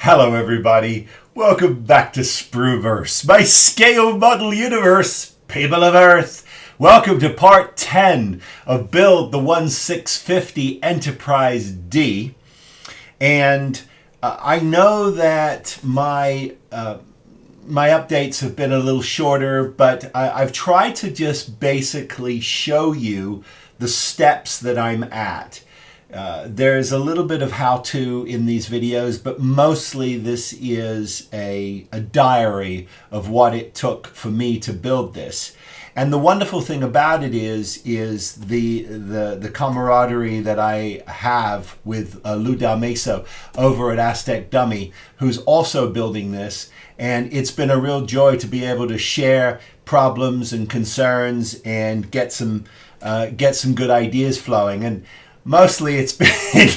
Hello everybody, welcome back to Sprueverse, my scale model universe, people of Earth. Welcome to part 10 of Build the 1650 Enterprise D. And I know that my updates have been a little shorter, but I've tried to just basically show you the steps that I'm at. There's a little bit of how-to in these videos, but mostly this is a diary of what it took for me to build this. And the wonderful thing about it is the camaraderie that I have with Lou Dalmeso over at Aztec Dummy, who's also building this. And it's been a real joy to be able to share problems and concerns and get some good ideas flowing. And mostly it's been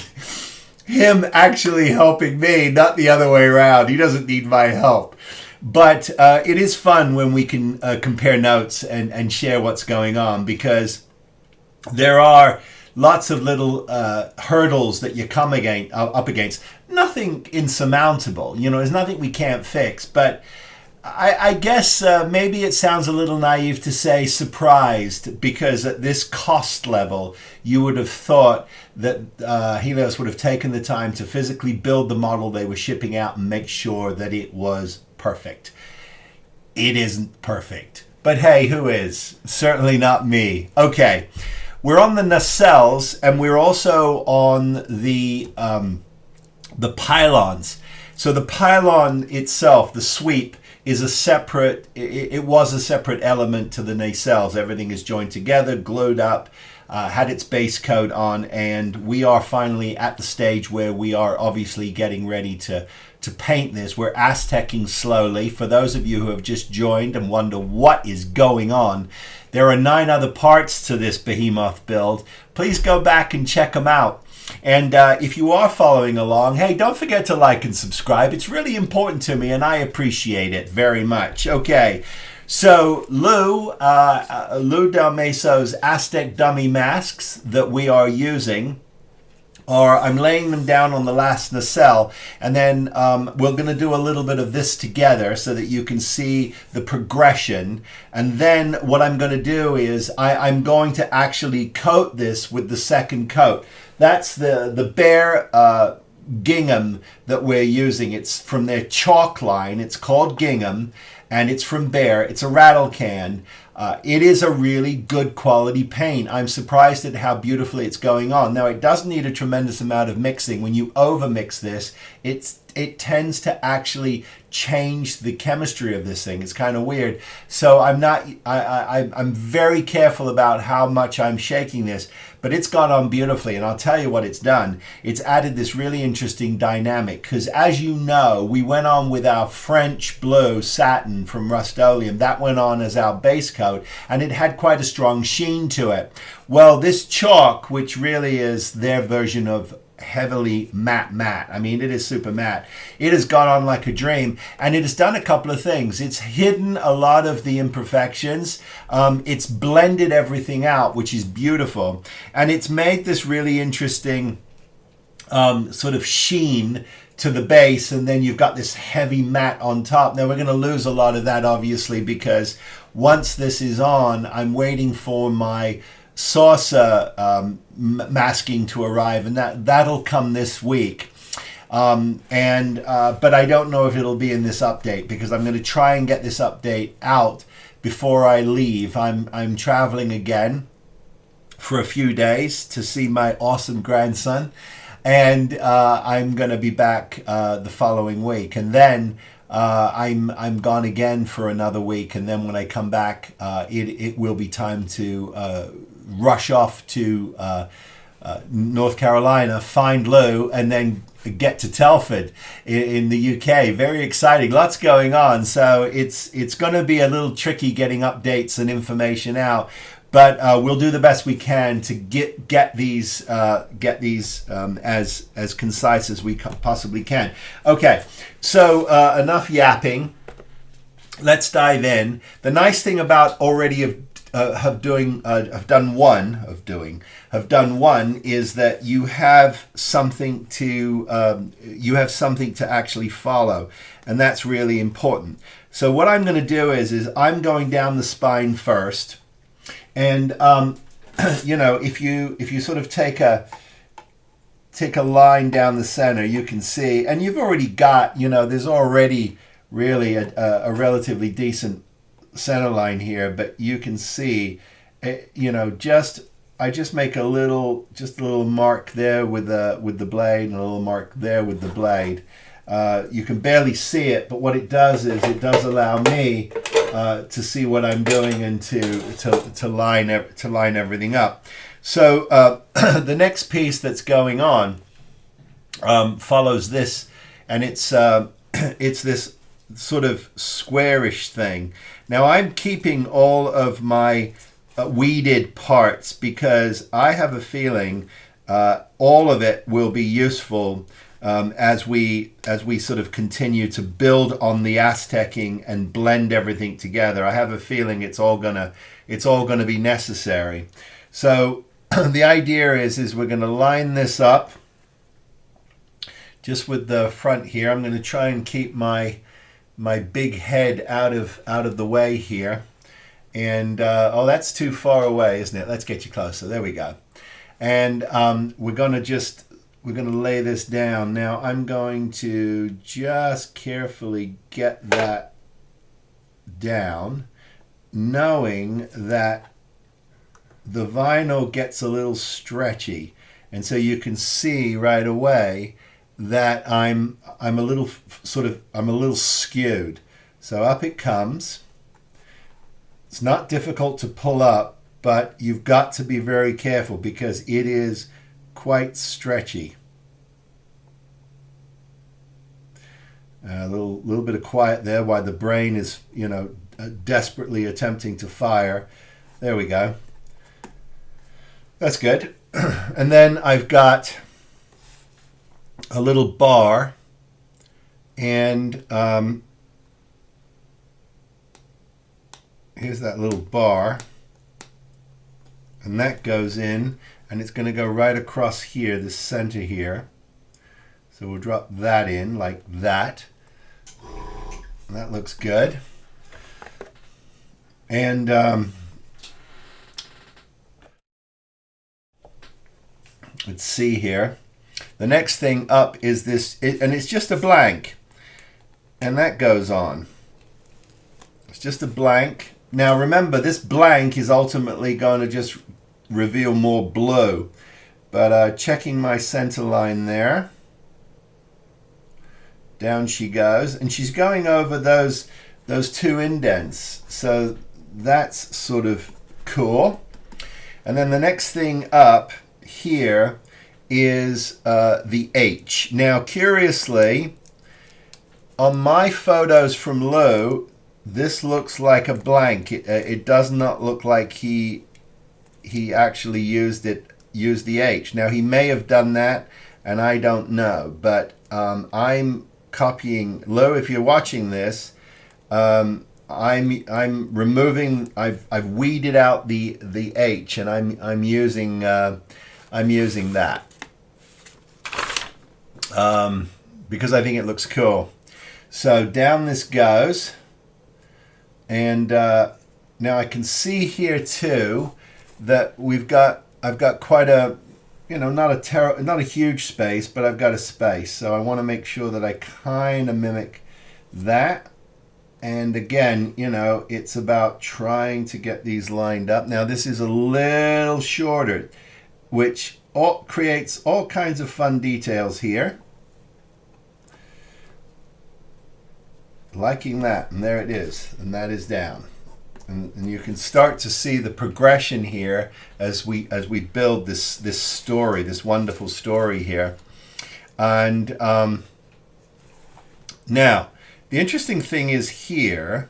him actually helping me, not the other way around. He doesn't need my help. But it is fun when we can compare notes and share what's going on, because there are lots of little hurdles that you come up against. Nothing insurmountable, there's nothing we can't fix. But I guess maybe it sounds a little naive to say surprised, because at this cost level, you would have thought that Helios would have taken the time to physically build the model they were shipping out and make sure that it was perfect. It isn't perfect. But hey, who is? Certainly not me. Okay, we're on the nacelles, and we're also on the pylons. So the pylon itself, the sweep, is a separate, it was a separate element to the nacelles. Everything is joined together, glued up, had its base coat on, and we are finally at the stage where we are obviously getting ready to paint this. We're Aztecing slowly. For those of you who have just joined and wonder what is going on, there are 9 other parts to this behemoth build. Please go back and check them out. And if you are following along, hey, don't forget to like and subscribe. It's really important to me, and I appreciate it very much. Okay, so Lou Dalmeso's Aztec dummy masks that we are using I'm laying them down on the last nacelle, and then we're going to do a little bit of this together so that you can see the progression. And then what I'm going to do is I'm going to actually coat this with the second coat. That's the bare gingham that we're using. It's from their chalk line. It's called gingham, and it's from Bear. It's a rattle can. It is a really good quality paint. I'm surprised at how beautifully it's going on. Now, it does need a tremendous amount of mixing. When you overmix this, it tends to actually change the chemistry of this thing. It's kind of weird. So I'm very careful about how much I'm shaking this, but it's gone on beautifully. And I'll tell you what it's done. It's added this really interesting dynamic, because as you know, we went on with our French blue satin from Rust-Oleum. That went on as our base coat, and it had quite a strong sheen to it. Well, this chalk, which really is their version of heavily matte, I mean, it is super matte, it has gone on like a dream, and it has done a couple of things. It's hidden a lot of the imperfections, it's blended everything out, which is beautiful, and it's made this really interesting sort of sheen to the base, and then you've got this heavy matte on top. Now, we're going to lose a lot of that, obviously, because once this is on, I'm waiting for my saucer masking to arrive, and that'll come this week. But I don't know if it'll be in this update, because I'm going to try and get this update out before I leave. I'm traveling again for a few days to see my awesome grandson, and I'm going to be back the following week, and then I'm gone again for another week, and then when I come back, it will be time to rush off to North Carolina, find Lou, and then get to Telford in the UK. Very exciting, lots going on. So it's going to be a little tricky getting updates and information out, but we'll do the best we can to get these as concise as we possibly can. Okay, so enough yapping. Let's dive in. The nice thing about already have done one is that you have something to actually follow, and that's really important. So what I'm going to do is I'm going down the spine first, and you know, if you sort of take a line down the center, you can see, and you've already got, you know, there's already really a relatively decent center line here, but you can see, you know, I just make a little mark there with the blade, and a little mark there with the blade. You can barely see it, but what it does is it does allow me to see what I'm doing and to line everything up. So the next piece that's going on follows this, and it's this sort of squarish thing. Now I'm keeping all of my weeded parts because I have a feeling all of it will be useful as we sort of continue to build on the Aztecing and blend everything together. I have a feeling it's all gonna be necessary. So the idea is we're gonna line this up just with the front here. I'm gonna try and keep my big head out of the way here, and oh, that's too far away, isn't it? Let's get you closer. There we go. And we're gonna lay this down. Now I'm going to just carefully get that down, knowing that the vinyl gets a little stretchy, and so you can see right away that I'm a little skewed. So up it comes. It's not difficult to pull up, but you've got to be very careful because it is quite stretchy. A little bit of quiet there while the brain is, you know, desperately attempting to fire. There we go. That's good. And then I've got a little bar, and here's that little bar, and that goes in, and it's going to go right across here, the center here. So we'll drop that in like that. That looks good. And let's see here. The next thing up is this, and it's just a blank, and that goes on. It's just a blank. Now remember, this blank is ultimately going to just reveal more blue, but checking my center line there, down she goes, and she's going over those two indents, so that's sort of cool. And then the next thing up here is the H. Now curiously, on my photos from Lou, this looks like a blank. It does not look like he actually used the H. Now he may have done that, and I don't know, but I'm copying Lou. If you're watching this, I'm removing. I've weeded out the H, and I'm using that because I think it looks cool. So down this goes, and now I can see here too that I've got quite a, you know, not a huge space, but I've got a space. So I want to make sure that I kind of mimic that. And again, you know, it's about trying to get these lined up. Now this is a little shorter, which creates all kinds of fun details here. Liking that, and there it is, and that is down. And you can start to see the progression here as we build this story, this wonderful story here. And now the interesting thing is here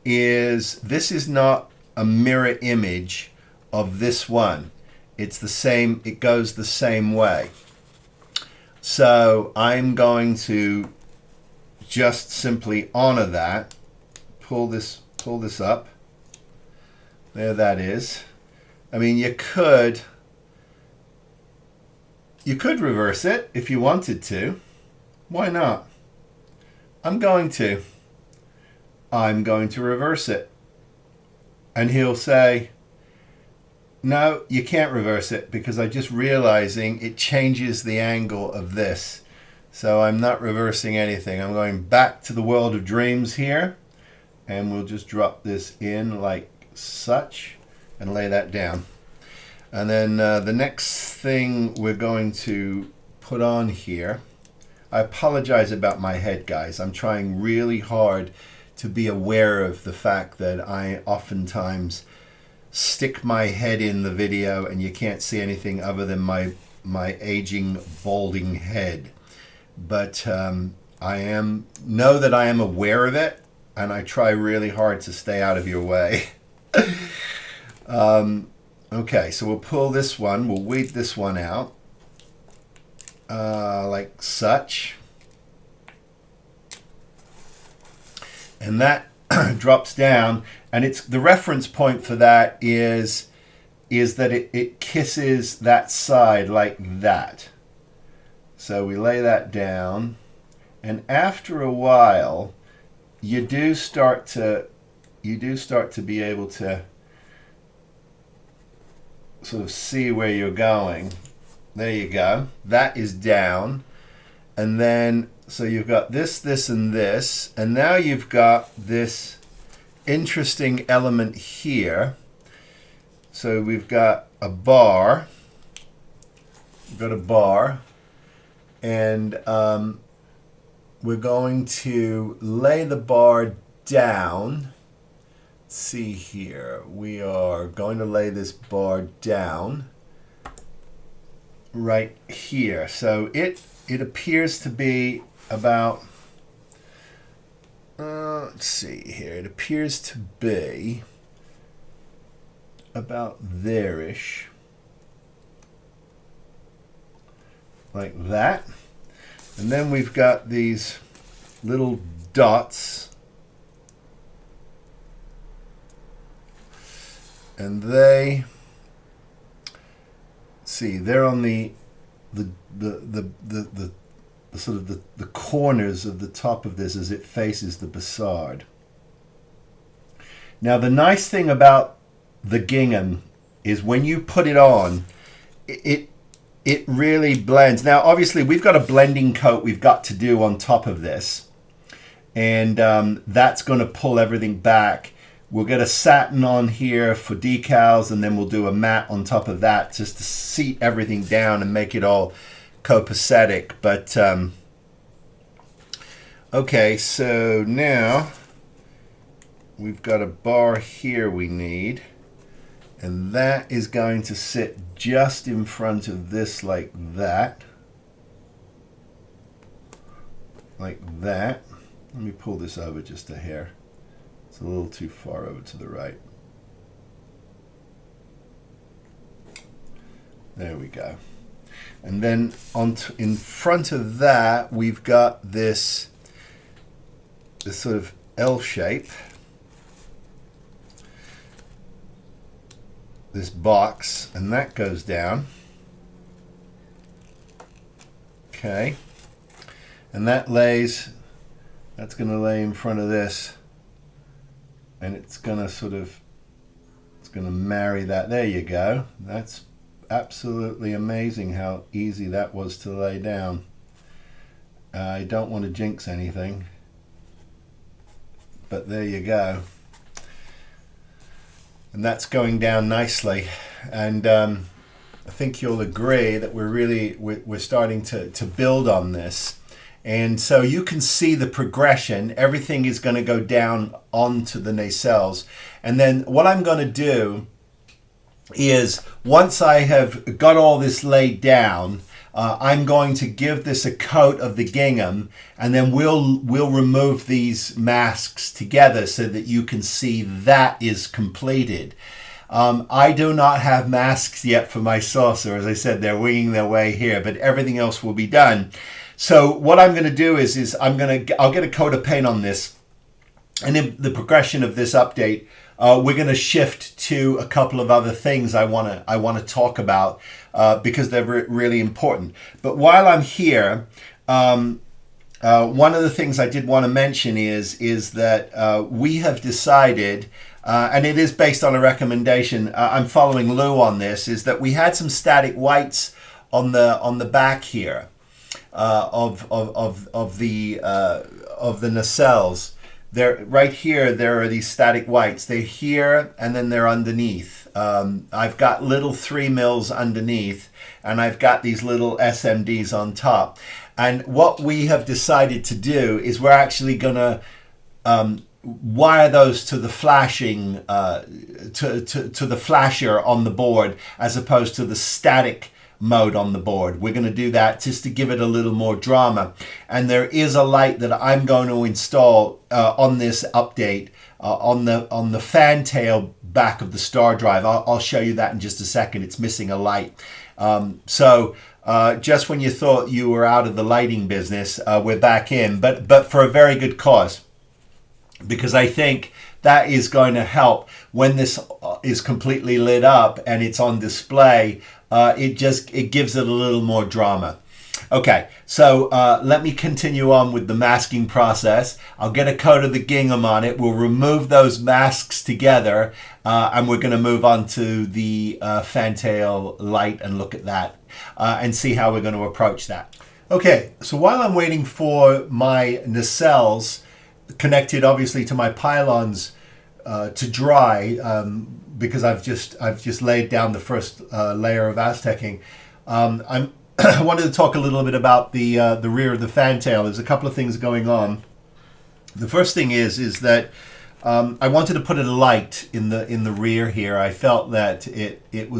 is this is not a mirror image of this one. It's the same, it goes the same way. So I'm going to just simply honor that, pull this up, There that is. I mean, you could reverse it if you wanted to. Why not? I'm going to reverse it. And he'll say, no, you can't reverse it because I'm just realizing it changes the angle of this. So I'm not reversing anything. I'm going back to the world of dreams here, and we'll just drop this in like such and lay that down. And then the next thing we're going to put on here, I apologize about my head, guys. I'm trying really hard to be aware of the fact that I oftentimes stick my head in the video and you can't see anything other than my aging, balding head. But know that I am aware of it, and I try really hard to stay out of your way. Okay, so we'll pull this one, we'll weed this one out, like such. And that drops down, and it's the reference point for that is that it kisses that side like that. So we lay that down, and after a while, you do start to be able to sort of see where you're going. There you go. That is down, and then so you've got this, this, and this, and now you've got this interesting element here. So we've got a bar. We've got a bar. And we're going to lay the bar down. Let's see here. We are going to lay this bar down right here. So it appears to be about, let's see here. It appears to be about there-ish. Like that. And then we've got these little dots, and they see they're on the sort of the corners of the top of this as it faces the facade. Now the nice thing about the gingham is when you put it on, it really blends. Now, obviously, we've got a blending coat we've got to do on top of this. And that's going to pull everything back. We'll get a satin on here for decals, and then we'll do a matte on top of that just to seat everything down and make it all copacetic. But, okay, so now we've got a bar here we need. And that is going to sit just in front of this like that. Like that. Let me pull this over just a hair. It's a little too far over to the right. There we go. And then in front of that, we've got this sort of L shape. This box, and that goes down. Okay. And that's going to lay in front of this, and it's going to marry that. There you go. That's absolutely amazing how easy that was to lay down. I don't want to jinx anything, but there you go. And that's going down nicely, and I think you'll agree that we're starting to build on this. And so you can see the progression. Everything is going to go down onto the nacelles, and then what I'm going to do is, once I have got all this laid down, I'm going to give this a coat of the gingham, and then we'll remove these masks together so that you can see that is completed. I do not have masks yet for my saucer. As I said, they're winging their way here, but everything else will be done. So what I'm going to do is I'll get a coat of paint on this, and in the progression of this update, we're going to shift to a couple of other things I want to talk about because they're really important. But while I'm here, one of the things I did want to mention is that we have decided, and it is based on a recommendation. I'm following Lou on this. Is that we had some static whites on the back here of the nacelles. There, right here, there are these static whites. They're here and then they're underneath. I've got little 3 mils underneath, and I've got these little SMDs on top. And what we have decided to do is we're actually going to wire those to the flashing, to the flasher on the board, as opposed to the static mode on the board. We're going to do that just to give it a little more drama. And there is a light that I'm going to install on this update on the fantail back of the star drive. I'll show you that in just a second. It's missing a light. So just when you thought you were out of the lighting business, we're back in, but for a very good cause, because I think that is going to help when this is completely lit up and it's on display. It gives it a little more drama. Okay, so let me continue on with the masking process. I'll get a coat of the gingham on it. We'll remove those masks together, and we're going to move on to the fantail light and look at that and see how we're going to approach that. Okay, so while I'm waiting for my nacelles connected obviously to my pylons to dry, because I've just laid down the first layer of Aztecing. I wanted to talk a little bit about the rear of the fantail. There's a couple of things going on. The first thing is that I wanted to put a light in the rear here. I felt that it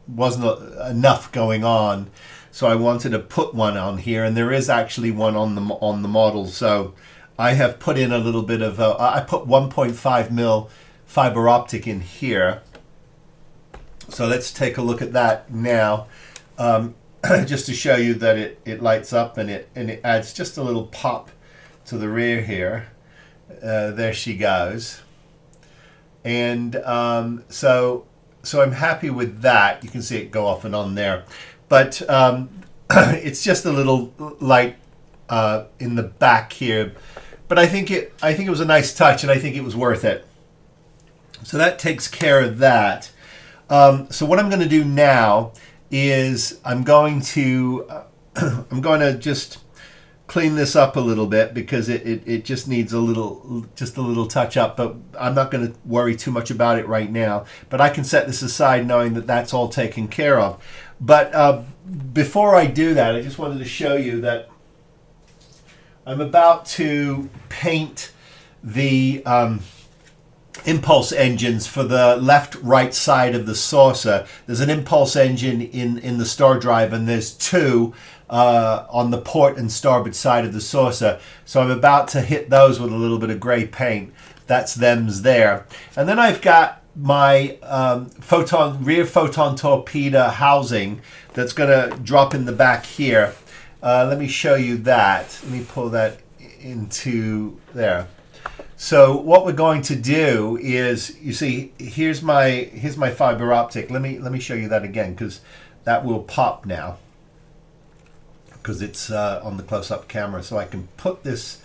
wasn't enough going on, so I wanted to put one on here, and there is actually one on the model. So I have put in a little bit of I put 1.5 mil fiber optic in here. So let's take a look at that now, just to show you that it lights up and it adds just a little pop to the rear here. There she goes, and so I'm happy with that. You can see it go off and on there, but it's just a little light in the back here. But I think it was a nice touch, and I think it was worth it. So that takes care of that. So what I'm going to do now is I'm going to just clean this up a little bit, because it just needs a little touch up. But I'm not going to worry too much about it right now. But I can set this aside knowing that that's all taken care of. But before I do that, I just wanted to show you that I'm about to paint the impulse engines for the left-right side of the saucer. There's an impulse engine in the star drive, and there's 2 on the port and starboard side of the saucer. So I'm about to hit those with a little bit of gray paint. That's them's there. And then I've got my rear photon torpedo housing that's going to drop in the back here. Let me show you that. Let me pull that into there. So what we're going to do is, you see, here's my fiber optic. Let me show you that again, because that will pop now, because it's on the close-up camera. So I can put this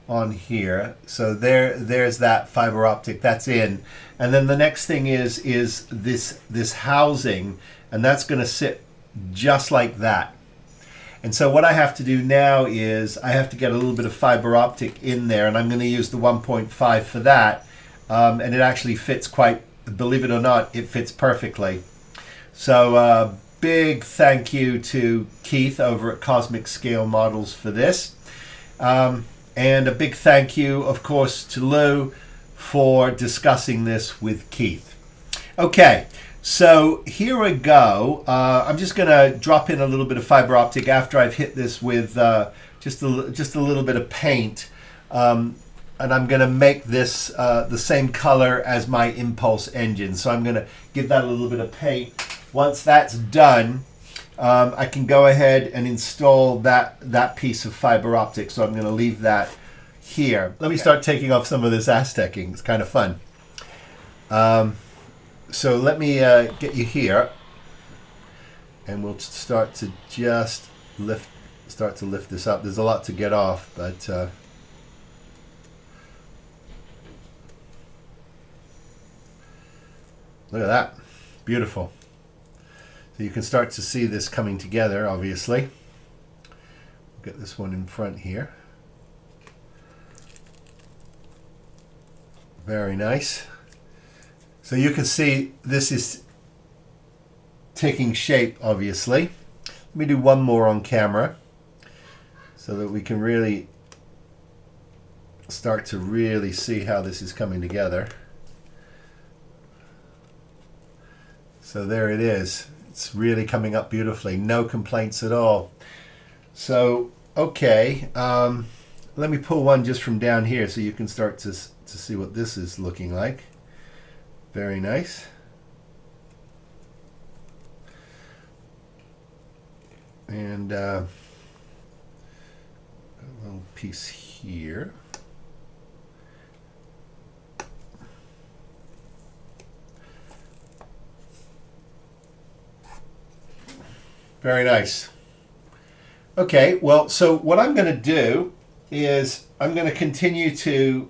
on here. So there's that fiber optic. That's in. And then the next thing is this housing, and that's going to sit just like that. And so what I have to do now is I have to get a little bit of fiber optic in there, and I'm going to use the 1.5 for that. And it actually fits quite, believe it or not, it fits perfectly. So big thank you to Keith over at Cosmic Scale Models for this. And a big thank you, of course, to Lou for discussing this with Keith. Okay. So here we go. I'm just going to drop in a little bit of fiber optic after I've hit this with just a little bit of paint. And I'm going to make this the same color as my impulse engine. So I'm going to give that a little bit of paint. Once that's done, I can go ahead and install that piece of fiber optic. So I'm going to leave that here. Let me start taking off some of this Aztecing. It's kind of fun. So let me get you here, and we'll start to just start to lift this up. There's a lot to get off, but look at that. Beautiful. So you can start to see this coming together, obviously. Get this one in front here. Very nice. So you can see this is taking shape, obviously. Let me do one more on camera so that we can really start to really see how this is coming together. So there it is. It's really coming up beautifully. No complaints at all. So, okay. Let me pull one just from down here so you can start to see what this is looking like. Very nice. And a little piece here. Very nice. Okay, well, so what I'm going to do is I'm going to continue to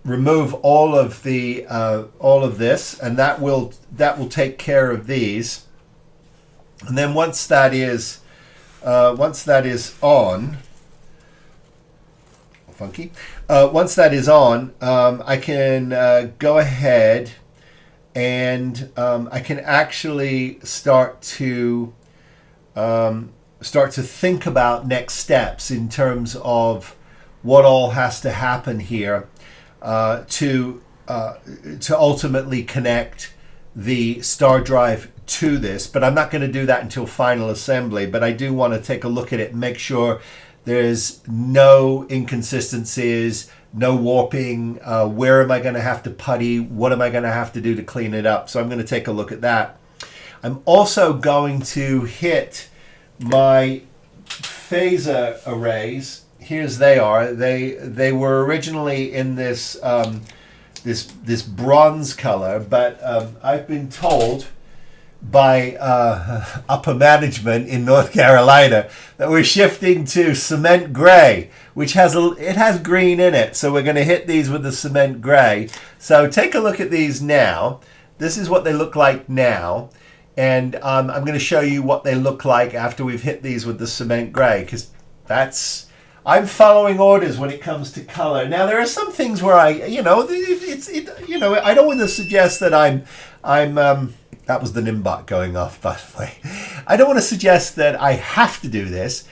remove all of this, and that will take care of these. And then once that is on, funky. Once that is on, I can go ahead and I can actually start to think about next steps in terms of what all has to happen here to ultimately connect the star drive to this. But I'm not going to do that until final assembly. But I do want to take a look at it and make sure there's no inconsistencies, no warping. Where am I going to have to putty? What am I going to have to do to clean it up? So I'm going to take a look at that. I'm also going to hit my phaser arrays. Here's they are. They were originally in this this bronze color, but I've been told by upper management in North Carolina that we're shifting to cement gray, which has green in it. So we're going to hit these with the cement gray. So take a look at these now. This is what they look like now. And I'm going to show you what they look like after we've hit these with the cement gray, because I'm following orders when it comes to color. Now there are some things where I don't want to suggest that I'm that was the Nimbot going off, by the way. I don't want to suggest that I have to do this.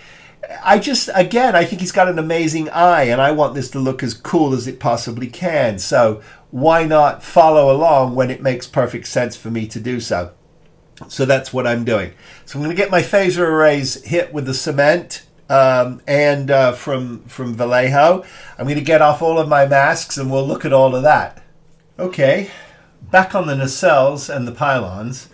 I think he's got an amazing eye, and I want this to look as cool as it possibly can. So why not follow along when it makes perfect sense for me to do so? So that's what I'm doing. So I'm going to get my phaser arrays hit with the cement from Vallejo. I'm going to get off all of my masks and we'll look at all of that. Okay, back on the nacelles and the pylons.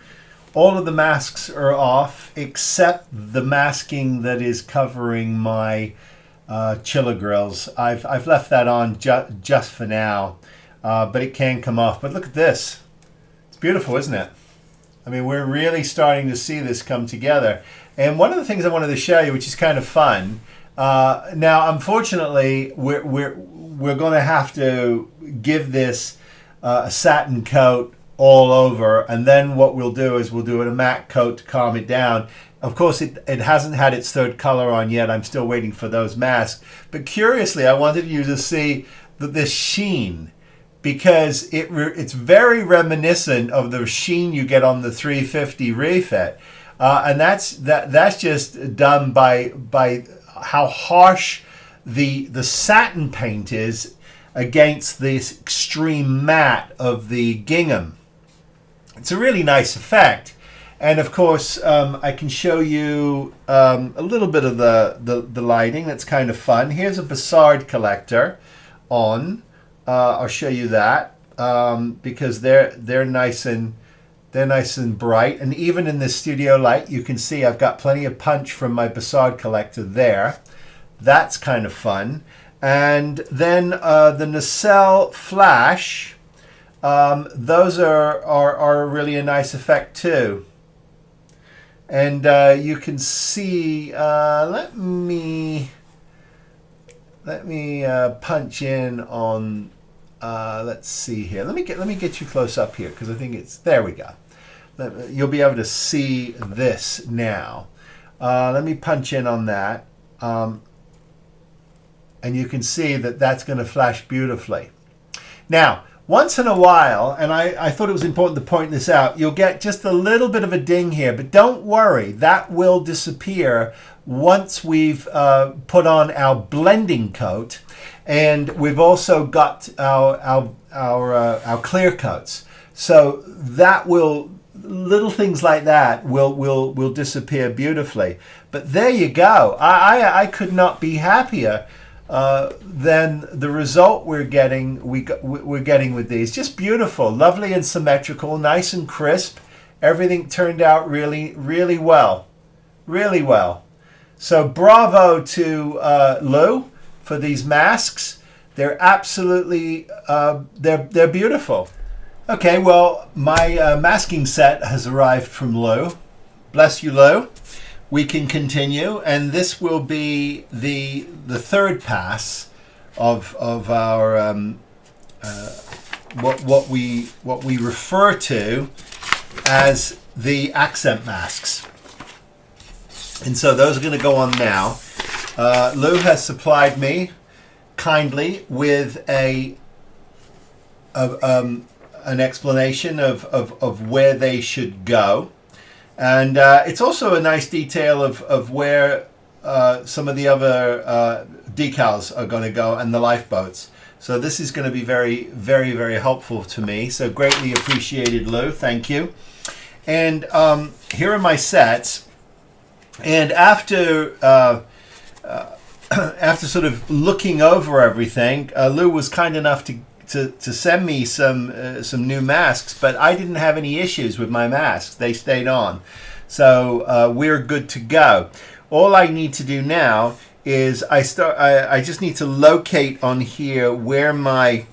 All of the masks are off except the masking that is covering my chiller grills. I've left that on just for now, but it can come off. But look at this. It's beautiful, isn't it? I mean, we're really starting to see this come together. And one of the things I wanted to show you, which is kind of fun, now unfortunately we're going to have to give this a satin coat all over, and then what we'll do is we'll do a matte coat to calm it down. Of course, it hasn't had its third color on yet. I'm still waiting for those masks. But curiously, I wanted you to see this sheen, because it's very reminiscent of the sheen you get on the 350 refit, and that's just done by how harsh the satin paint is against this extreme matte of the gingham. It's a really nice effect. And of course, I can show you a little bit of the lighting. That's kind of fun. Here's a Bassard collector on. I'll show you that because they're nice and bright. And even in this studio light, you can see I've got plenty of punch from my Bassard collector there. That's kind of fun. And then the nacelle flash, those are really a nice effect too. And you can see, let me punch in on, let's see here. Let me get you close up here, because I think it's, there we go. You'll be able to see this now. Let me punch in on that. And you can see that that's going to flash beautifully. Now, once in a while, and I thought it was important to point this out, you'll get just a little bit of a ding here, but don't worry, that will disappear once we've put on our blending coat, and we've also got our clear coats. So that will, little things like that will disappear beautifully. But there you go. I could not be happier than the result we're getting with these. Just beautiful, lovely and symmetrical, nice and crisp. Everything turned out really, really well. Really well. So bravo to Lou for these masks. They're absolutely, they're beautiful. Okay, well, my masking set has arrived from Lou. Bless you, Lou. We can continue, and this will be the third pass of our what we refer to as the accent masks. And so those are going to go on now. Lou has supplied me kindly with an explanation of where they should go. And it's also a nice detail of where some of the other decals are going to go and the lifeboats. So this is going to be very, very, very helpful to me. So greatly appreciated, Lou. Thank you. And here are my sets. And after after sort of looking over everything, Lou was kind enough to send me some new masks, but I didn't have any issues with my masks. They stayed on. So we're good to go. All I need to do now is I just need to locate on here where my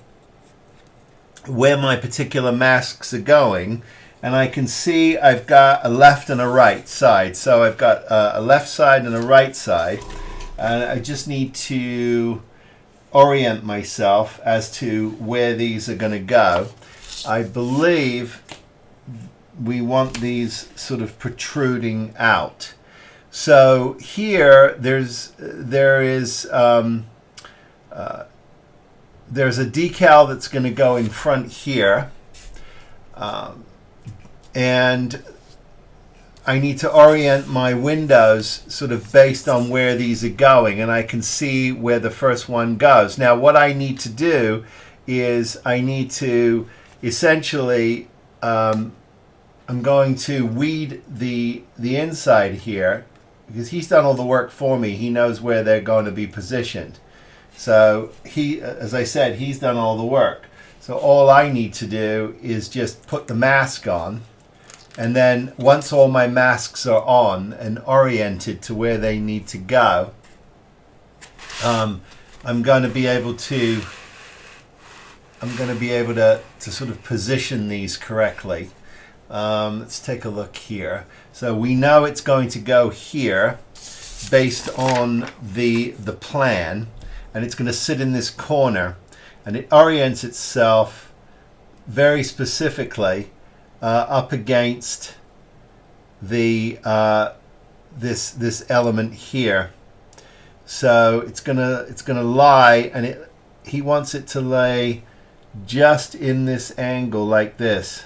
particular masks are going, and I can see I've got a left and a right side. So I've got a left side and a right side, and I just need to orient myself as to where these are going to go. I believe we want these sort of protruding out. So here there is there's a decal that's going to go in front here, and I need to orient my windows sort of based on where these are going, and I can see where the first one goes. Now what I need to do is I need to essentially I'm going to weed the inside here, because he's done all the work for me. He knows where they're going to be positioned. So he, as I said, he's done all the work. So all I need to do is just put the mask on. And then once all my masks are on and oriented to where they need to go, I'm going to be able to sort of position these correctly. Let's take a look here. So we know it's going to go here based on the plan, and it's going to sit in this corner, and it orients itself very specifically up against the this element here. So it's gonna lie, and he wants it to lay just in this angle like this.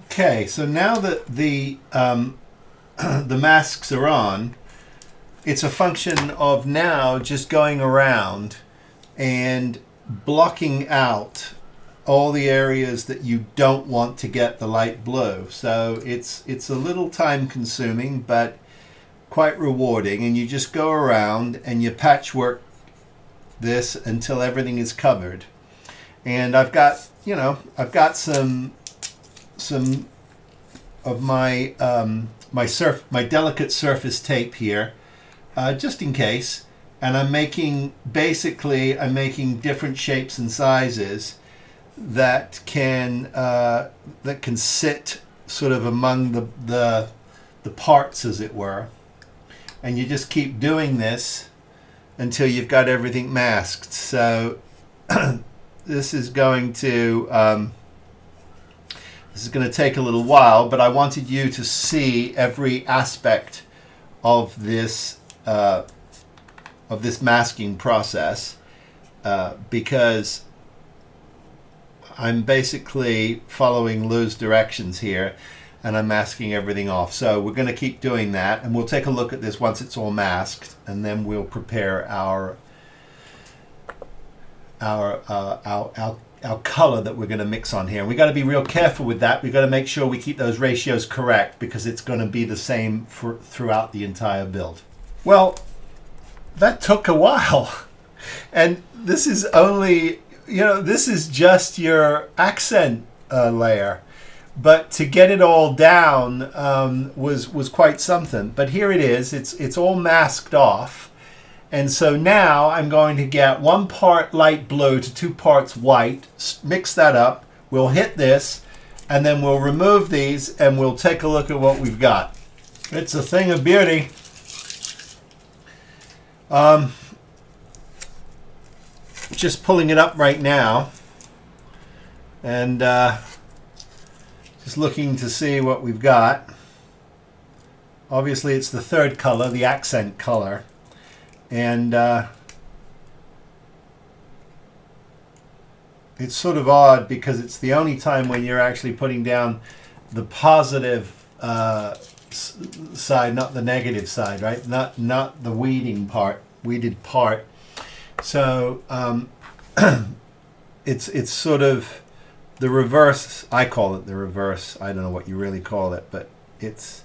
Okay, so now that the masks are on, it's a function of now just going around and blocking out all the areas that you don't want to get the light blue. So it's a little time consuming, but quite rewarding, and you just go around and you patchwork this until everything is covered. And I've got some of my my delicate surface tape here, just in case. and I'm making different shapes and sizes that can sit sort of among the parts, as it were. And you just keep doing this until you've got everything masked. So this is going to take a little while, but I wanted you to see every aspect of this masking process, because I'm basically following Lou's directions here, and I'm masking everything off. So we're going to keep doing that, and we'll take a look at this once it's all masked, and then we'll prepare our color that we're going to mix on here. And we got to be real careful with that. We've got to make sure we keep those ratios correct, because it's going to be the same throughout the entire build. Well, that took a while, and this is only, this is just your accent layer. But to get it all down was quite something. But here it is. It's all masked off. And so now I'm going to get 1 part light blue to 2 parts white, mix that up. We'll hit this, and then we'll remove these, and we'll take a look at what we've got. It's a thing of beauty. Just pulling it up right now, and just looking to see what we've got. Obviously it's the third color, the accent color, and it's sort of odd because it's the only time when you're actually putting down the positive side, not the negative side, right? Not the weeded part. So it's sort of the reverse. I call it the reverse. I don't know what you really call it, but it's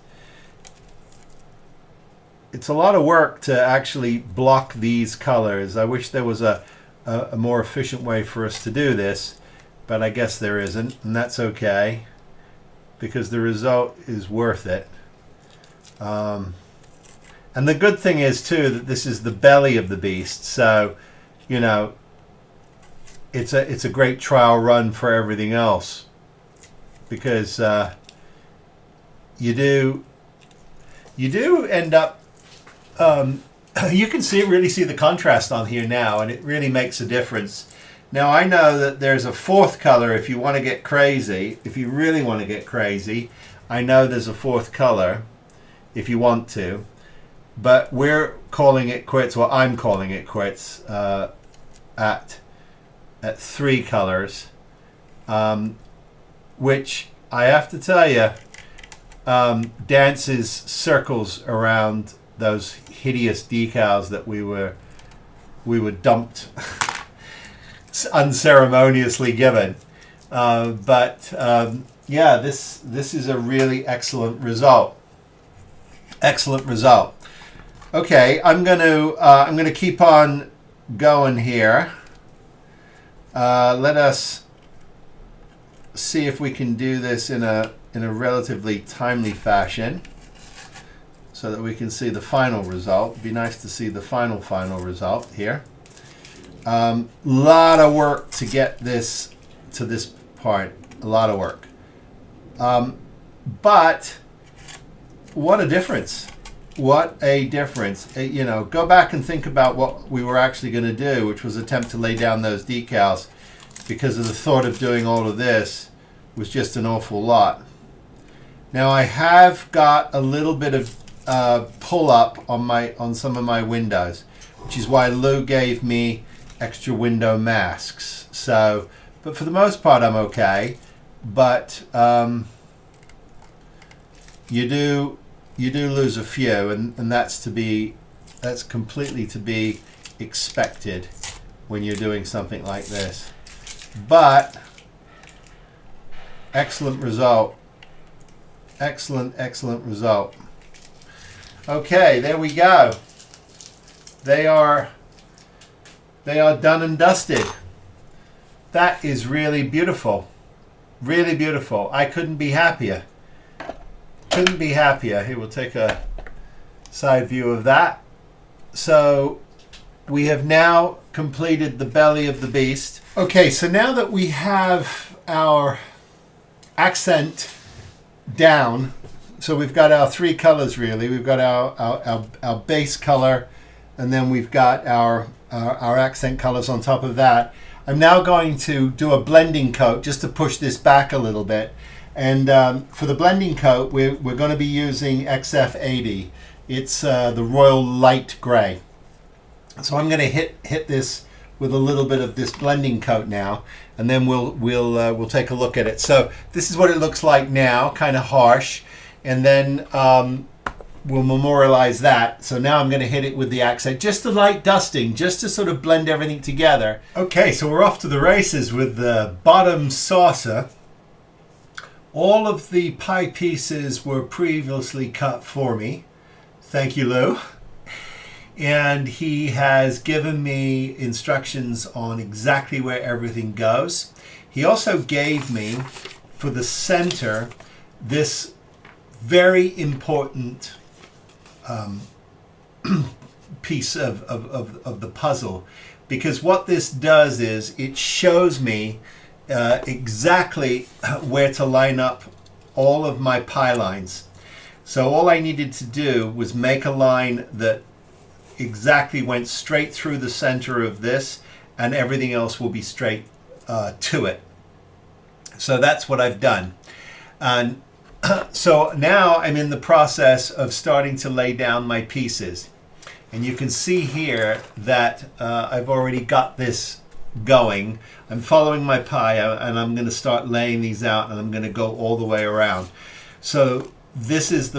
a lot of work to actually block these colors. I wish there was a more efficient way for us to do this, but I guess there isn't, and that's okay, because the result is worth it. And the good thing is too that this is the belly of the beast, so it's a great trial run for everything else, because you do end up you can really see the contrast on here now, and it really makes a difference. Now I know that there's a fourth color if you want to get crazy. If you really want to get crazy, I know there's a fourth color if you want to, but we're calling it quits. Well, I'm calling it quits at 3 colors, which I have to tell you dances circles around those hideous decals that we were dumped unceremoniously given. But yeah, this is a really excellent result. Excellent result. Okay, I'm gonna keep on going here. Let us see if we can do this in a relatively timely fashion, so that we can see the final result. It'd be nice to see the final result here. Lot of work to get this to this part. A lot of work. But what a difference. What a difference. Go back and think about what we were actually going to do, which was attempt to lay down those decals, because of the thought of doing all of this was just an awful lot. Now I have got a little bit of pull up on some of my windows, which is why Lou gave me extra window masks. So, but for the most part I'm okay. But you do lose a few, and that's completely to be expected when you're doing something like this. But excellent result. Excellent result. Okay, there we go. They are done and dusted. That is really beautiful. Really beautiful. I couldn't be happier. Couldn't be happier. Here, we'll take a side view of that. So we have now completed the belly of the beast. Okay, so now that we have our accent down, so we've got our three colors really. We've got our base color, and then we've got our accent colors on top of that. I'm now going to do a blending coat just to push this back a little bit. And for the blending coat, we're going to be using XF80. It's the Royal Light Gray. So I'm going to hit this with a little bit of this blending coat now, and then we'll take a look at it. So this is what it looks like now, kind of harsh, and then we'll memorialize that. So now I'm going to hit it with the accent, just a light dusting, just to sort of blend everything together. Okay, so we're off to the races with the bottom saucer. All of the pie pieces were previously cut for me. Thank you, Lou. And he has given me instructions on exactly where everything goes. He also gave me, for the center, this very important piece of the puzzle. Because what this does is it shows me exactly where to line up all of my pylons. So all I needed to do was make a line that exactly went straight through the center of this, and everything else will be straight to it. So that's what I've done. And so now I'm in the process of starting to lay down my pieces. And you can see here that I've already got this going. I'm following my pie, and I'm going to start laying these out, and I'm going to go all the way around. So this is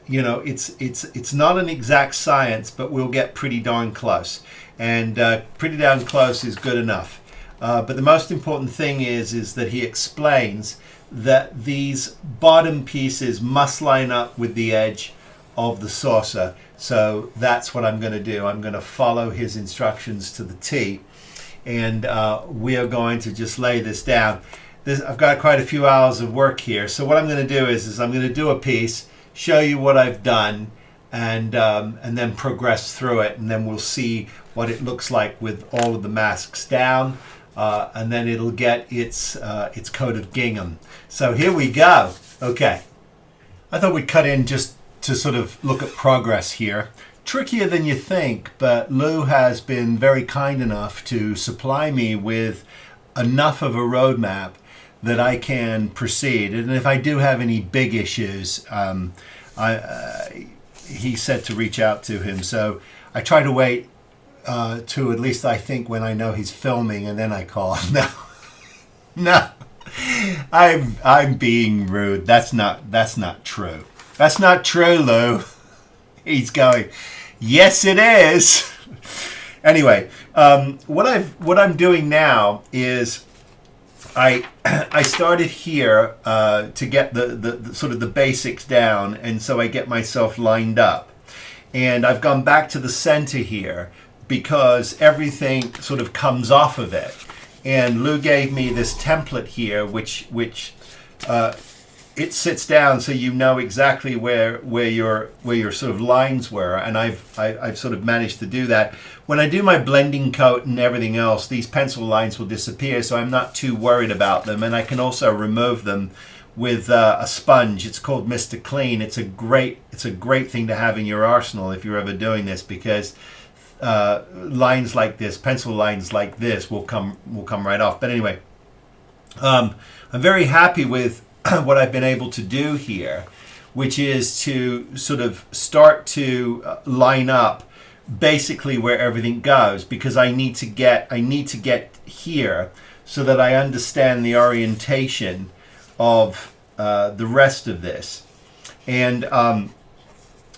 you know, it's not an exact science, but we'll get pretty darn close, and pretty darn close is good enough. But the most important thing is that he explains that these bottom pieces must line up with the edge of the saucer. So that's what I'm going to do. I'm going to follow his instructions to the T, and we are going to just lay this down. I've got quite a few hours of work here. So what I'm going to do is I'm going to do a piece, show you what I've done, and then progress through it, and then we'll see what it looks like with all of the masks down, and then it'll get its coat of gingham. So here we go. Okay, I thought we'd cut in just to sort of look at progress here. Trickier than you think, but Lou has been very kind enough to supply me with enough of a roadmap that I can proceed. And if I do have any big issues, he said to reach out to him. So I try to wait to at least I think when I know he's filming, and then I call him. No, I'm being rude. That's not true. That's not true, Lou. He's going, yes, it is. Anyway, what I'm doing now is I started here to get the sort of the basics down, and so I get myself lined up. And I've gone back to the center here because everything sort of comes off of it. And Lou gave me this template here, which it sits down so you know exactly where your sort of lines were, and I've sort of managed to do that. When I do my blending coat and everything else, these pencil lines will disappear, so I'm not too worried about them, and I can also remove them with a sponge. It's called Mr. Clean. It's a great thing to have in your arsenal if you're ever doing this, because lines like this, pencil lines like this, will come right off. But anyway, I'm very happy with what I've been able to do here, which is to sort of start to line up basically where everything goes, because I need to get here so that I understand the orientation of the rest of this. And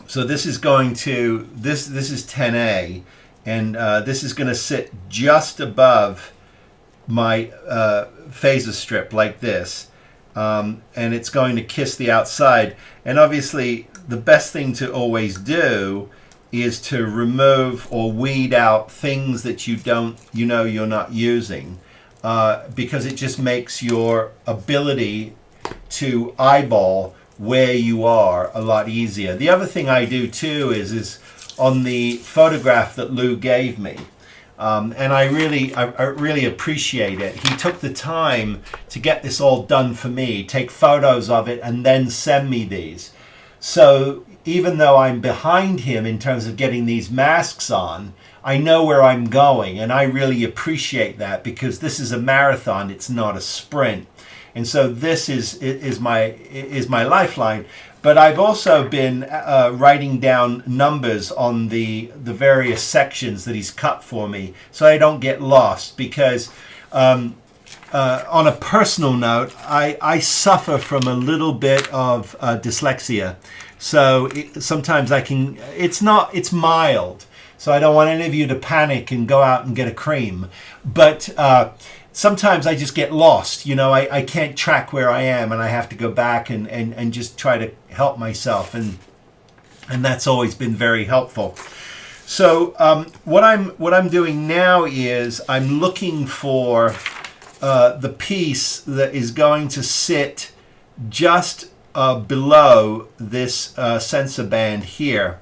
so this is going to this is 10A, and this is going to sit just above my phaser strip like this. And it's going to kiss the outside. And obviously the best thing to always do is to remove or weed out things that you're not using, because it just makes your ability to eyeball where you are a lot easier. The other thing I do too is on the photograph that Lou gave me. And I really appreciate it. He took the time to get this all done for me, take photos of it, and then send me these. So even though I'm behind him in terms of getting these masks on, I know where I'm going, and I really appreciate that, because this is a marathon, it's not a sprint. And so this is my lifeline. But I've also been writing down numbers on the various sections that he's cut for me, so I don't get lost, because on a personal note, I suffer from a little bit of dyslexia. So sometimes it's mild. So I don't want any of you to panic and go out and get a cream. But sometimes I just get lost. You know, I can't track where I am, and I have to go back and just try to help myself. And that's always been very helpful. So what I'm doing now is I'm looking for the piece that is going to sit just below this sensor band here.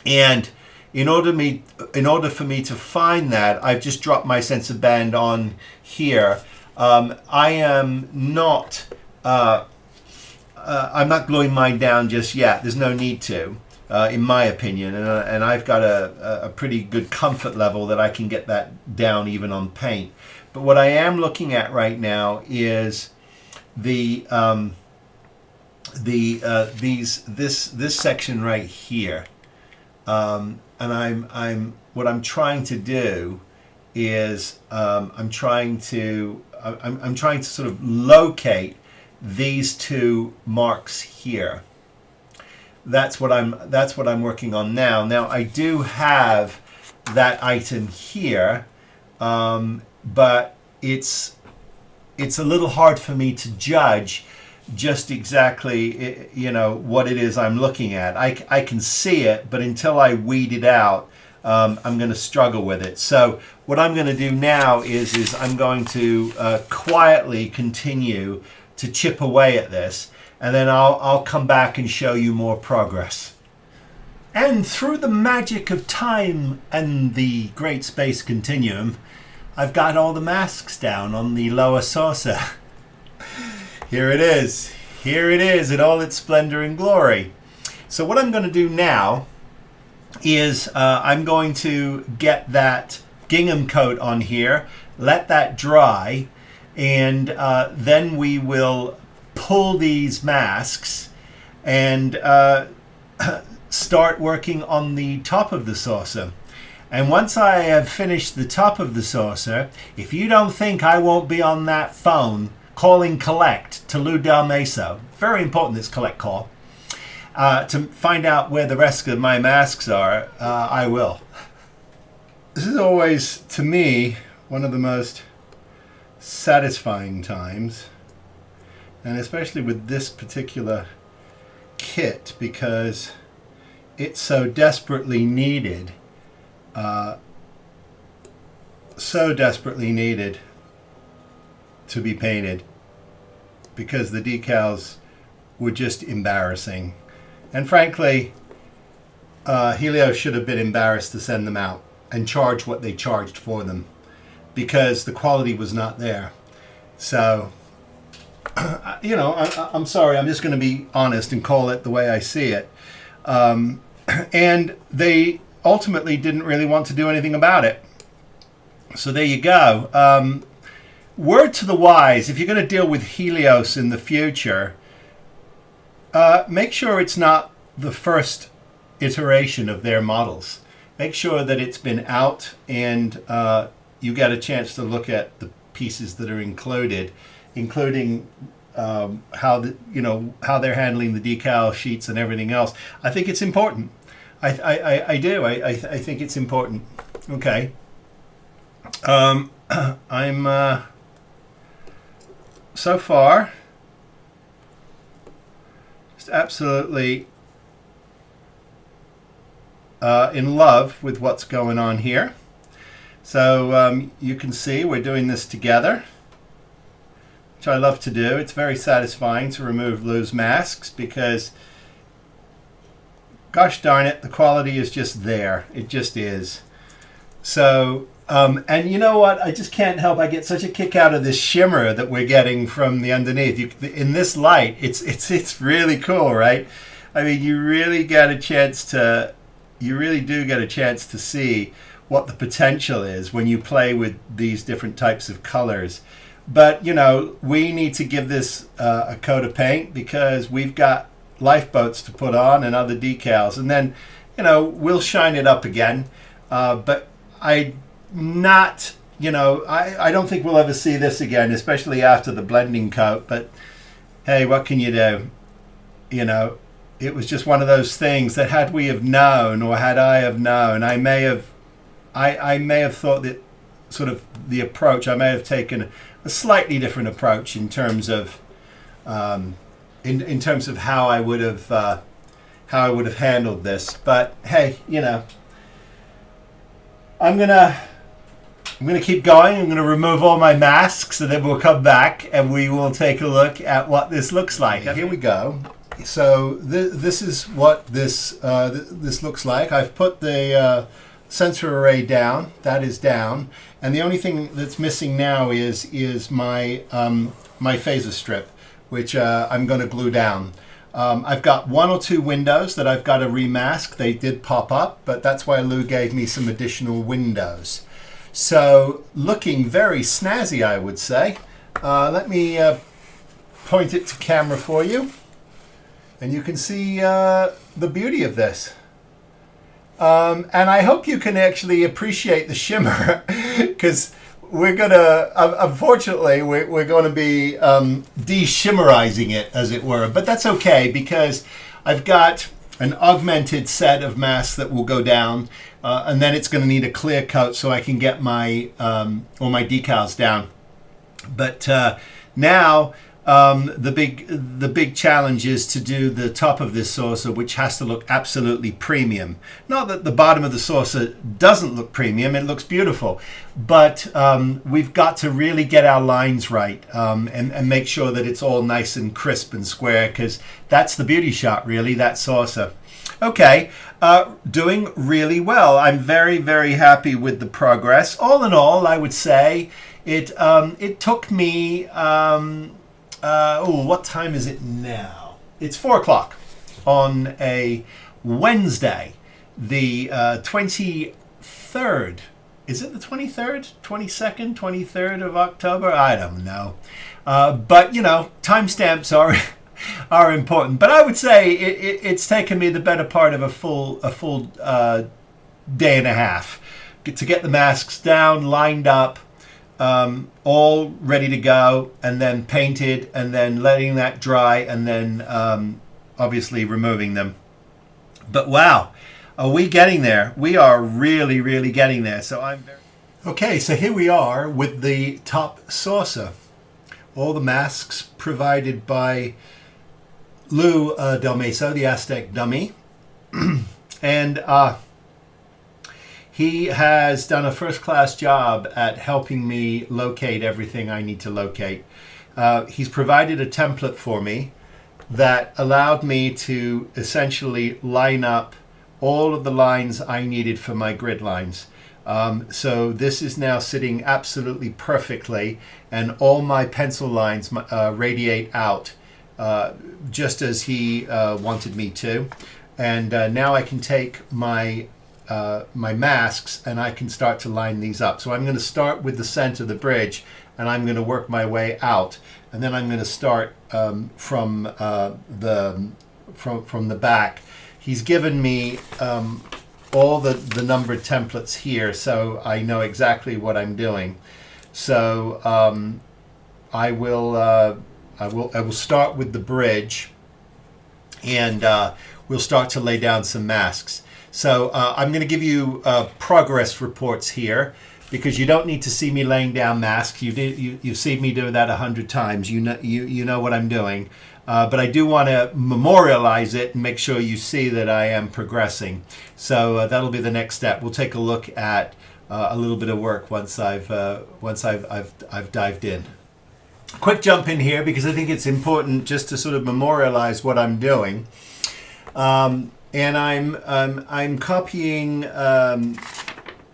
And in order for me to find that, I've just dropped my sensor band on here. I am not I'm not gluing mine down just yet. There's no need to, in my opinion, and I've got a pretty good comfort level that I can get that down even on paint. But what I am looking at right now is this section right here. And what I'm trying to do is I'm trying to sort of locate these two marks here. That's what I'm working on now. Now I do have that item here, but it's a little hard for me to judge just exactly, you know, what it is I'm looking at. I can see it, but until I weed it out, I'm going to struggle with it. So what I'm going to do now is I'm going to quietly continue to chip away at this, and then I'll come back and show you more progress. And through the magic of time and the great space continuum, I've got all the masks down on the lower saucer. Here it is. Here it is in all its splendor and glory. So what I'm going to do now is I'm going to get that gingham coat on here, let that dry, and then we will pull these masks and start working on the top of the saucer. And once I have finished the top of the saucer, if you don't think I won't be on that phone calling collect to Lou Del Mesa, very important, this collect call, to find out where the rest of my masks are, I will. This is always, to me, one of the most satisfying times, and especially with this particular kit, because it's so desperately needed, to be painted, because the decals were just embarrassing. And frankly, Helio should have been embarrassed to send them out and charge what they charged for them, because the quality was not there. So, you know, I'm sorry, I'm just going to be honest and call it the way I see it. And they ultimately didn't really want to do anything about it. So there you go. Word to the wise, if you're going to deal with Helios in the future, make sure it's not the first iteration of their models. Make sure that it's been out and you get a chance to look at the pieces that are included, including how they're handling the decal sheets and everything else. I think it's important. I do. I think it's important. Okay. I'm so far just absolutely in love with what's going on here. So you can see we're doing this together, which I love to do. It's very satisfying to remove Lou's masks, because gosh darn it, the quality is just there. It just is. So, and you know what? I just can't help. I get such a kick out of this shimmer that we're getting from the underneath. In this light, it's really cool, right? I mean, you really get a chance to, you really do get a chance to see what the potential is when you play with these different types of colors. But, you know, we need to give this a coat of paint because we've got lifeboats to put on and other decals. And then, you know, we'll shine it up again. But I don't think we'll ever see this again, especially after the blending coat. But, hey, what can you do? You know, it was just one of those things that had we have known, or had I have known, I may have thought that sort of the approach, I may have taken a slightly different approach in terms of in terms of how I would have handled this. But hey, you know, I'm gonna keep going. I'm gonna remove all my masks, and then we'll come back and we will take a look at what this looks like. Here we go. So this is what this looks like. I've put the sensor array down. That is down, and the only thing that's missing now is my my phaser strip, which I'm going to glue down. I've got one or two windows that I've got to remask. They did pop up, but that's why Lou gave me some additional windows. So looking very snazzy, I would say. Let me point it to camera for you, and you can see the beauty of this. And I hope you can actually appreciate the shimmer, because we're gonna, unfortunately, we're going to be de-shimmerizing it, as it were. But that's okay, because I've got an augmented set of masks that will go down, and then it's going to need a clear coat so I can get my all my decals down. But now the big challenge is to do the top of this saucer, which has to look absolutely premium. Not that the bottom of the saucer doesn't look premium, it looks beautiful, but we've got to really get our lines right, and make sure that it's all nice and crisp and square, because that's the beauty shot, really, that saucer. Okay, doing really well. I'm very, very happy with the progress. All in all, I would say it took me what time is it now? It's 4 o'clock on a Wednesday, the 23rd. Is it the 23rd? 22nd, 23rd of October? I don't know. But, you know, timestamps are important. But I would say it's taken me the better part of a full day and a half to get the masks down, lined up, all ready to go, and then painted, and then letting that dry, and then obviously removing them. But wow, are we getting there? We are really, really getting there. So I'm very... Okay, so here we are with the top saucer. All the masks provided by Lou Del Meso, the Aztec dummy. And he has done a first-class job at helping me locate everything I need to locate. He's provided a template for me that allowed me to essentially line up all of the lines I needed for my grid lines. So this is now sitting absolutely perfectly, and all my pencil lines radiate out just as he wanted me to. And now I can take my masks and I can start to line these up. So I'm going to start with the center of the bridge, and I'm going to work my way out, and then I'm going to start from the back. He's given me all the numbered templates here, so I know exactly what I'm doing. So I will start with the bridge, and we'll start to lay down some masks. So I'm going to give you progress reports here, because you don't need to see me laying down masks. You've seen me do that 100 times. You know what I'm doing. But I do want to memorialize it and make sure you see that I am progressing. So that'll be the next step. We'll take a look at a little bit of work once I've dived in. Quick jump in here, because I think it's important just to sort of memorialize what I'm doing. and I'm copying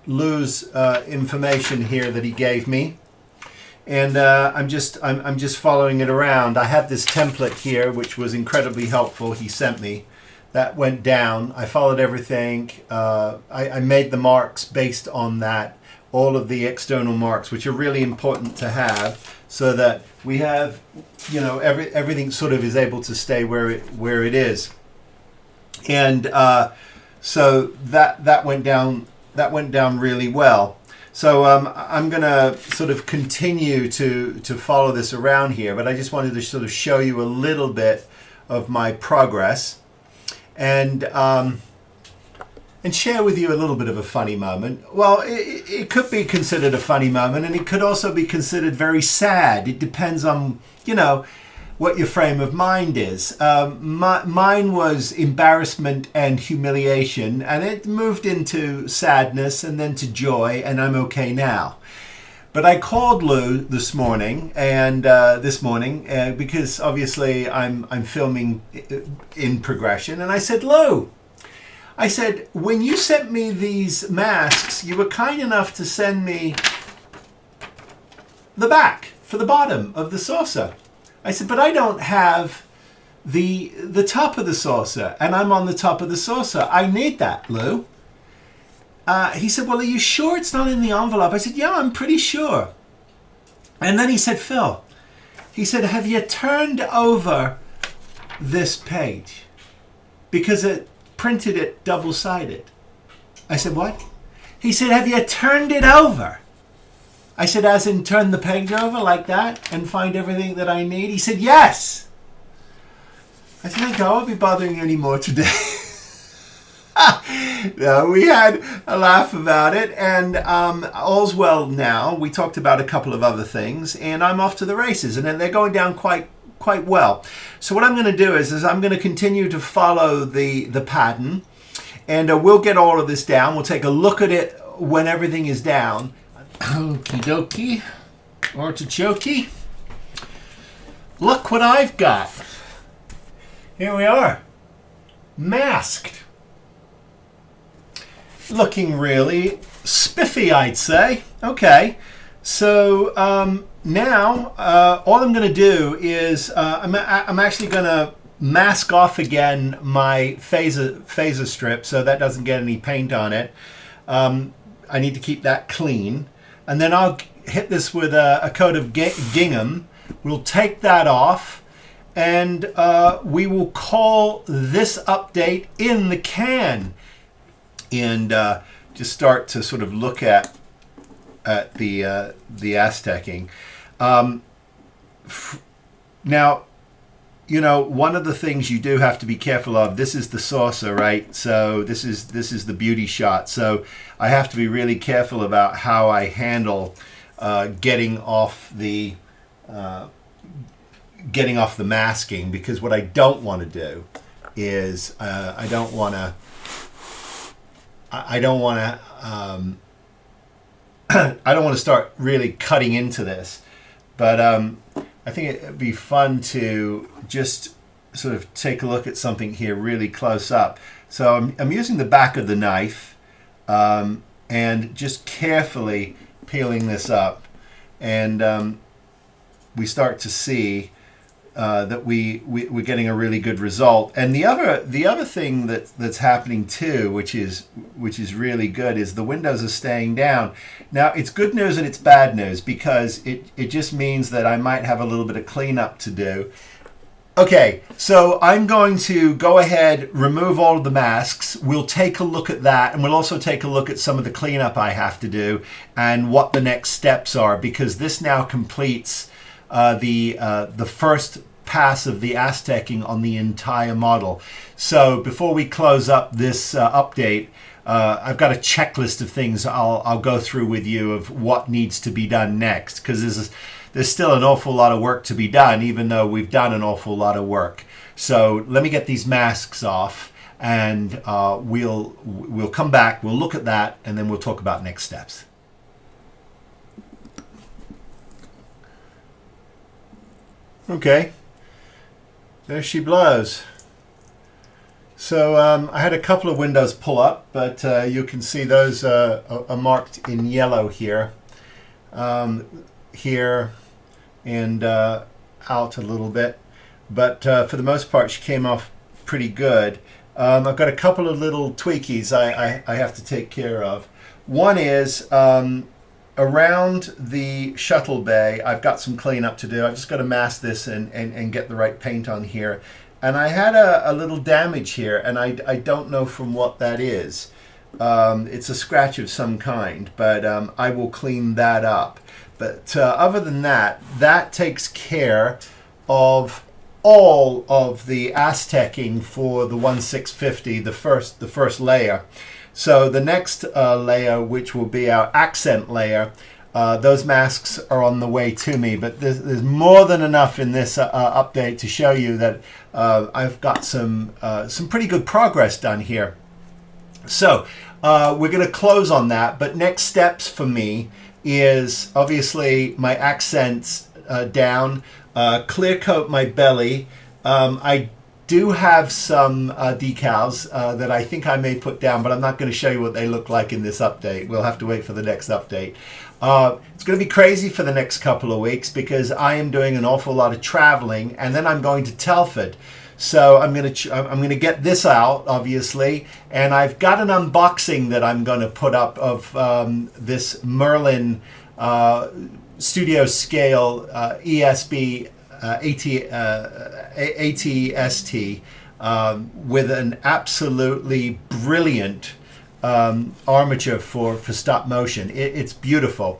Lou's information here that he gave me, and I'm just following it around. I have this template here, which was incredibly helpful. He sent me. That went down. I followed everything. I made the marks based on that. All of the external marks, which are really important to have, so that we have, you know, everything sort of is able to stay where it is. And so that went down. That went down really well. So I'm going to sort of continue to follow this around here, but I just wanted to sort of show you a little bit of my progress, and share with you a little bit of a funny moment. Well, it could be considered a funny moment, and it could also be considered very sad. It depends on, you know, what your frame of mind is. Mine was embarrassment and humiliation, and it moved into sadness and then to joy, and I'm okay now. But I called Lou this morning, and because obviously I'm filming in progression, and I said, Lou, I said, when you sent me these masks, you were kind enough to send me the back for the bottom of the saucer. I said, but I don't have the top of the saucer, and I'm on the top of the saucer. I need that, Lou. He said, well, are you sure it's not in the envelope? I said, yeah, I'm pretty sure. And then he said, Phil, he said, have you turned over this page? Because it printed it double-sided. I said, what? He said, have you turned it over? I said, as in turn the page over like that and find everything that I need? He said, yes. I said, I won't be bothering you anymore today. No, we had a laugh about it, and all's well now. We talked about a couple of other things, and I'm off to the races, and then they're going down quite well. So what I'm going to do is I'm going to continue to follow the pattern, and we'll get all of this down. We'll take a look at it when everything is down. Okie dokie, artichoke. Look what I've got. Here we are, masked. Looking really spiffy, I'd say. Okay, so now all I'm going to do is I'm actually going to mask off again my phaser strip so that doesn't get any paint on it. I need to keep that clean, and then I'll hit this with a coat of gingham. We'll take that off, and we will call this update in the can, and just start to sort of look at the Aztecing. Now, you know, one of the things you do have to be careful of, this is the saucer, right? So this is the beauty shot. So I have to be really careful about how I handle getting off the masking, because what I don't want to do is I don't want to start really cutting into this, but I think it'd be fun to just sort of take a look at something here really close up. So I'm using the back of the knife and just carefully peeling this up, and we start to see that we're getting a really good result. And the other thing that's happening too, which is really good, is the windows are staying down. Now it's good news and it's bad news, because it just means that I might have a little bit of cleanup to do. Okay, so I'm going to go ahead, remove all of the masks. We'll take a look at that, and we'll also take a look at some of the cleanup I have to do and what the next steps are, because this now completes the first pass of the Aztecing on the entire model. So before we close up this update, I've got a checklist of things I'll go through with you of what needs to be done next, because there's still an awful lot of work to be done, even though we've done an awful lot of work. So let me get these masks off, and we'll come back, we'll look at that, and then we'll talk about next steps. Okay, there she blows. So I had a couple of windows pull up, but you can see those are marked in yellow here, here, and out a little bit. But for the most part, she came off pretty good. I've got a couple of little tweakies I have to take care of. One is around the shuttle bay, I've got some cleanup to do. I've just got to mask this and get the right paint on here. And I had a little damage here, and I don't know from what that is. It's a scratch of some kind, but I will clean that up. But other than that, that takes care of all of the Aztecing for the 1650, the first layer. So the next layer, which will be our accent layer, those masks are on the way to me, but there's more than enough in this update to show you that I've got some pretty good progress done here. So we're going to close on that, but next steps for me is obviously my accents down, clear coat my belly. I do have some decals that I think I may put down, but I'm not going to show you what they look like in this update. We'll have to wait for the next update. It's going to be crazy for the next couple of weeks because I am doing an awful lot of traveling, and then I'm going to Telford. So I'm going to get this out, obviously, and I've got an unboxing that I'm going to put up of this Merlin studio scale ESB ATST with an absolutely brilliant armature for stop motion. It's beautiful.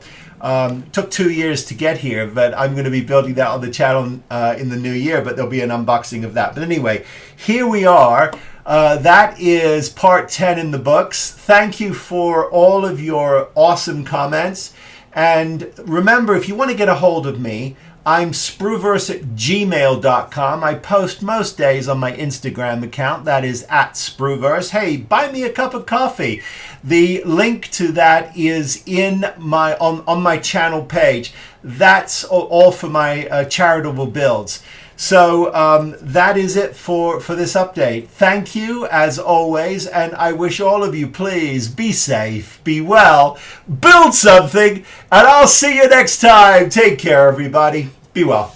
Took 2 years to get here, but I'm going to be building that on the channel in the new year, but there'll be an unboxing of that. But anyway, here we are. That is part 10 in the books. Thank you for all of your awesome comments. And remember, if you want to get a hold of me, I'm spruverse@gmail.com. I post most days on my Instagram account. That is @spruverse. Hey, buy me a cup of coffee. The link to that is in my on my channel page. That's all for my charitable builds. So that is it for this update. Thank you as always, and I wish all of you, please be safe, be well, build something, and I'll see you next time. Take care, everybody. Be well.